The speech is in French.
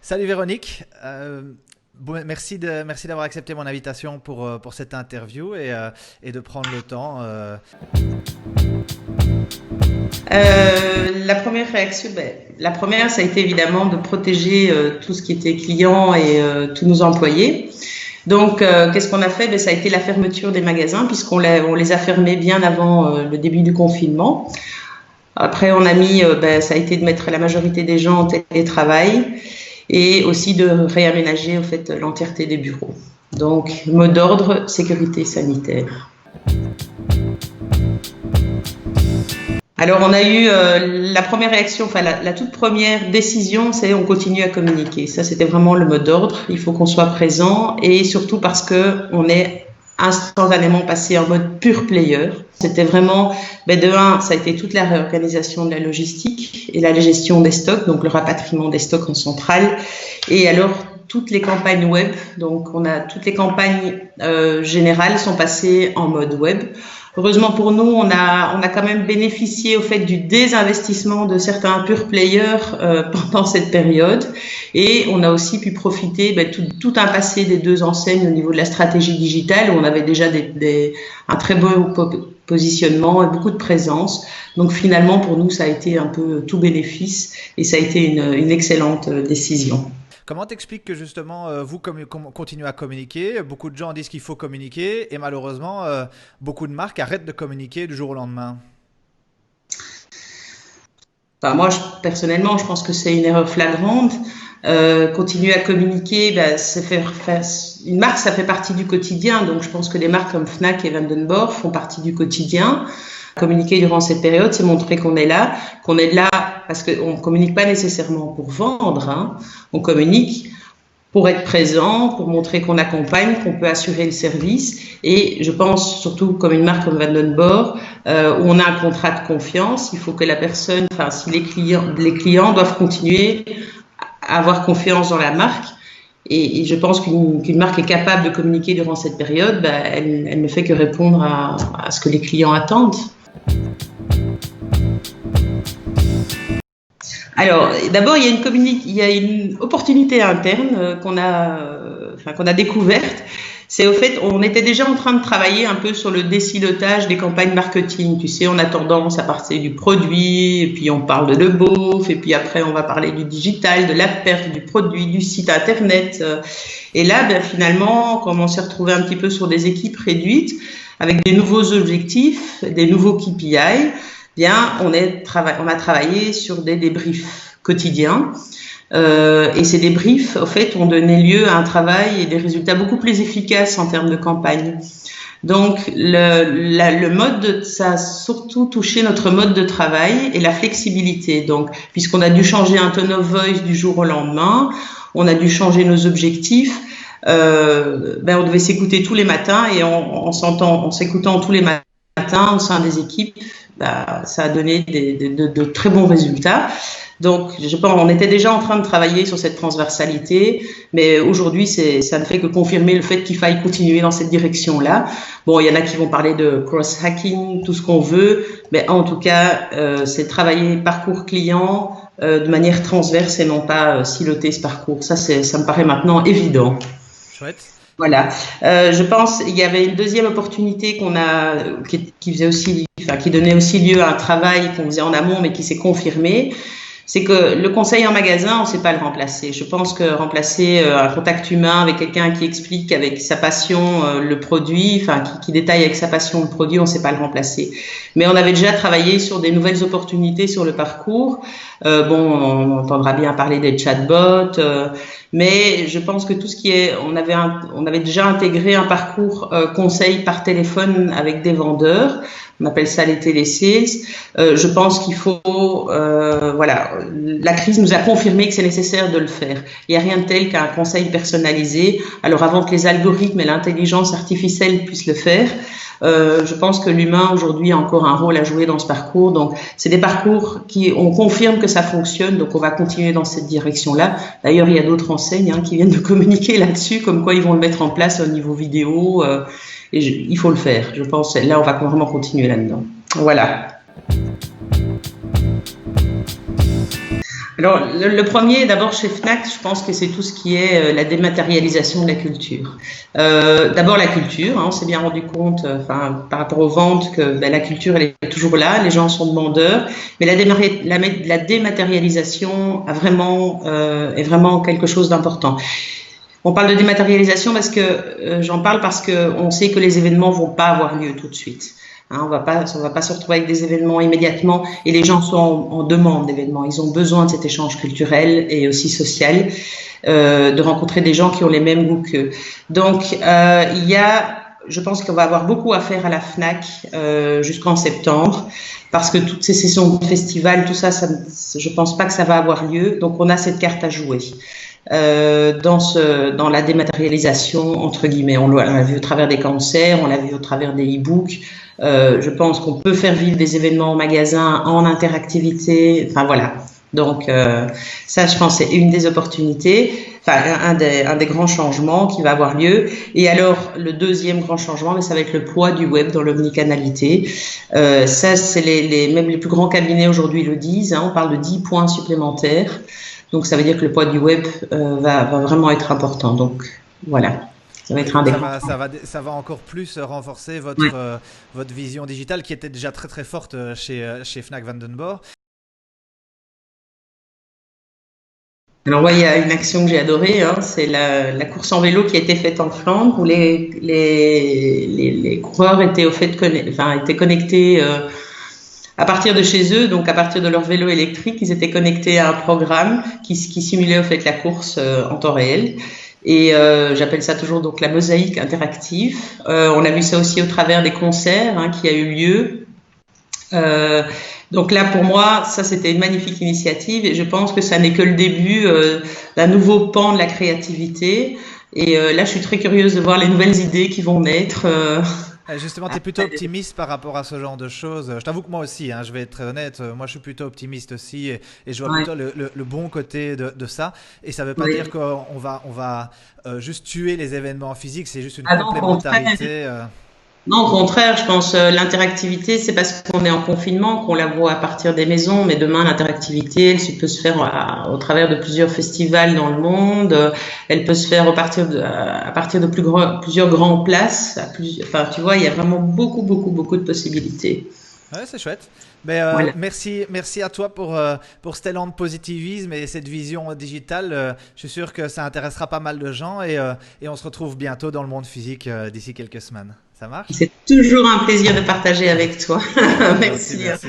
Salut Véronique. Merci d'avoir accepté mon invitation pour cette interview et de prendre le temps. La première réaction, ça a été évidemment de protéger tout ce qui était clients et tous nos employés. Donc, qu'est-ce qu'on a fait? Ça a été la fermeture des magasins puisqu'on les a fermés bien avant le début du confinement. Après, on a ça a été de mettre la majorité des gens en télétravail et aussi de réaménager en fait l'entièreté des bureaux. Donc, mot d'ordre, sécurité sanitaire. Alors, on a eu la première réaction, la toute première décision, c'est on continue à communiquer. Ça, c'était vraiment le mot d'ordre. Il faut qu'on soit présent et surtout parce que on est instantanément passé en mode pure player. C'était vraiment, de un, ça a été toute la réorganisation de la logistique et la gestion des stocks, donc le rapatriement des stocks en centrale. Et alors, toutes les campagnes web, donc toutes les campagnes générales sont passées en mode web. Heureusement pour nous, on a quand même bénéficié au fait du désinvestissement de certains pure players pendant cette période, et on a aussi pu profiter tout un passé des deux enseignes au niveau de la stratégie digitale où on avait déjà un très beau positionnement et beaucoup de présence. Donc finalement pour nous ça a été un peu tout bénéfice et ça a été une excellente décision. Comment t'expliques que justement vous continuez à communiquer? Beaucoup de gens disent qu'il faut communiquer et malheureusement beaucoup de marques arrêtent de communiquer du jour au lendemain. Moi, personnellement, je pense que c'est une erreur flagrante. Continuer à communiquer, une marque, ça fait partie du quotidien. Donc, je pense que des marques comme Fnac et Vandenborg font partie du quotidien. Communiquer durant cette période, c'est montrer qu'on est là parce qu'on ne communique pas nécessairement pour vendre. On communique pour être présent, pour montrer qu'on accompagne, qu'on peut assurer le service. Et je pense surtout comme une marque comme Vandenborg, où on a un contrat de confiance, il faut que la personne, si les clients doivent continuer à avoir confiance dans la marque. Et je pense qu'une marque est capable de communiquer durant cette période, elle ne fait que répondre à ce que les clients attendent. Alors, d'abord, il y a une opportunité interne qu'on a découverte. C'est au fait, on était déjà en train de travailler un peu sur le désilotage des campagnes marketing. Tu sais, on a tendance à partir du produit, et puis on parle de beauf, et puis après on va parler du digital, de la perte du produit, du site internet. Et là, finalement, comme on s'est retrouvé un petit peu sur des équipes réduites, avec des nouveaux objectifs, des nouveaux KPI, on a travaillé sur des débriefs quotidiens. Et ces débriefs, au fait, ont donné lieu à un travail et des résultats beaucoup plus efficaces en termes de campagne. Donc, ça a surtout touché notre mode de travail et la flexibilité. Donc, puisqu'on a dû changer un tone of voice du jour au lendemain, on a dû changer nos objectifs. On devait s'écouter tous les matins et en s'écoutant tous les matins au sein des équipes, ça a donné de très bons résultats. Donc, je pense, on était déjà en train de travailler sur cette transversalité, mais aujourd'hui, ça ne fait que confirmer le fait qu'il faille continuer dans cette direction-là. Bon, il y en a qui vont parler de cross-hacking, tout ce qu'on veut, mais en tout cas, c'est travailler parcours client de manière transverse et non pas siloter ce parcours. Ça me paraît maintenant évident. Chouette. Voilà. Je pense il y avait une deuxième opportunité qui donnait aussi lieu à un travail qu'on faisait en amont, mais qui s'est confirmé. C'est que le conseil en magasin, on ne sait pas le remplacer. Je pense que remplacer un contact humain avec quelqu'un qui explique avec sa passion le produit, qui détaille avec sa passion le produit, on ne sait pas le remplacer. Mais on avait déjà travaillé sur des nouvelles opportunités sur le parcours. On entendra bien parler des chatbots, mais je pense que tout ce qui est, on avait déjà intégré un parcours conseil par téléphone avec des vendeurs. On appelle ça les télésales. Je pense qu'il faut, la crise nous a confirmé que c'est nécessaire de le faire. Il n'y a rien de tel qu'un conseil personnalisé. Alors avant que les algorithmes et l'intelligence artificielle puissent le faire, Je pense que l'humain aujourd'hui a encore un rôle à jouer dans ce parcours. Donc, c'est des parcours on confirme que ça fonctionne, donc on va continuer dans cette direction-là. D'ailleurs, il y a d'autres enseignes qui viennent de communiquer là-dessus, comme quoi ils vont le mettre en place au niveau vidéo. Il faut le faire. Je pense là, on va vraiment continuer là-dedans. Voilà. Alors, le premier, d'abord chez Fnac, je pense que c'est tout ce qui est la dématérialisation de la culture. D'abord la culture, on s'est bien rendu compte, par rapport aux ventes, que la culture elle est toujours là, les gens sont demandeurs, mais la dématérialisation est vraiment quelque chose d'important. On parle de dématérialisation parce que j'en parle parce que on sait que les événements vont pas avoir lieu tout de suite. On va pas se retrouver avec des événements immédiatement, et les gens sont en demande d'événements. Ils ont besoin de cet échange culturel et aussi social, de rencontrer des gens qui ont les mêmes goûts qu'eux. Donc, je pense qu'on va avoir beaucoup à faire à la Fnac jusqu'en septembre, parce que toutes ces sessions de festival, tout ça, je pense pas que ça va avoir lieu. Donc, on a cette carte à jouer. Dans la dématérialisation entre guillemets, on l'a vu au travers des concerts, on l'a vu au travers des e-books. Je pense qu'on peut faire vivre des événements en magasin en interactivité. Enfin voilà. Donc ça, je pense, c'est une des opportunités. Un des grands changements qui va avoir lieu. Et alors le deuxième grand changement, ça va être le poids du web dans l'omnicanalité. Ça, c'est même les plus grands cabinets aujourd'hui le disent. On parle de 10 points supplémentaires. Donc, ça veut dire que le poids du web va vraiment être important. Donc, voilà. Ça va être un des ça va encore plus renforcer votre vision digitale qui était déjà très très forte chez Fnac Vandenborg. Alors, il y a une action que j'ai adorée, c'est la course en vélo qui a été faite en Flandre, où les coureurs étaient étaient connectés à partir de chez eux, donc à partir de leur vélo électrique, ils étaient connectés à un programme qui simulait la course en temps réel. Et j'appelle ça toujours donc la mosaïque interactive. On a vu ça aussi au travers des concerts qui a eu lieu. Donc là, pour moi, ça c'était une magnifique initiative, et je pense que ça n'est que le début d'un nouveau pan de la créativité. Et là, je suis très curieuse de voir les nouvelles idées qui vont naître. Justement, tu es plutôt optimiste par rapport à ce genre de choses. Je t'avoue que moi aussi, je vais être très honnête, moi je suis plutôt optimiste aussi, et je vois plutôt le bon côté de ça. Et ça ne veut pas dire qu'on va juste tuer les événements physiques, c'est juste une complémentarité. Non, au contraire, je pense l'interactivité, c'est parce qu'on est en confinement qu'on la voit à partir des maisons, mais demain l'interactivité, elle peut se faire au travers de plusieurs festivals dans le monde, elle peut se faire à partir de plusieurs grandes places. Tu vois, il y a vraiment beaucoup, beaucoup, beaucoup de possibilités. Ouais, c'est chouette. Voilà. Merci à toi pour cet élan de positivisme et cette vision digitale. Je suis sûr que ça intéressera pas mal de gens, et on se retrouve bientôt dans le monde physique d'ici quelques semaines. Ça marche ? C'est toujours un plaisir de partager avec toi. Merci. Merci.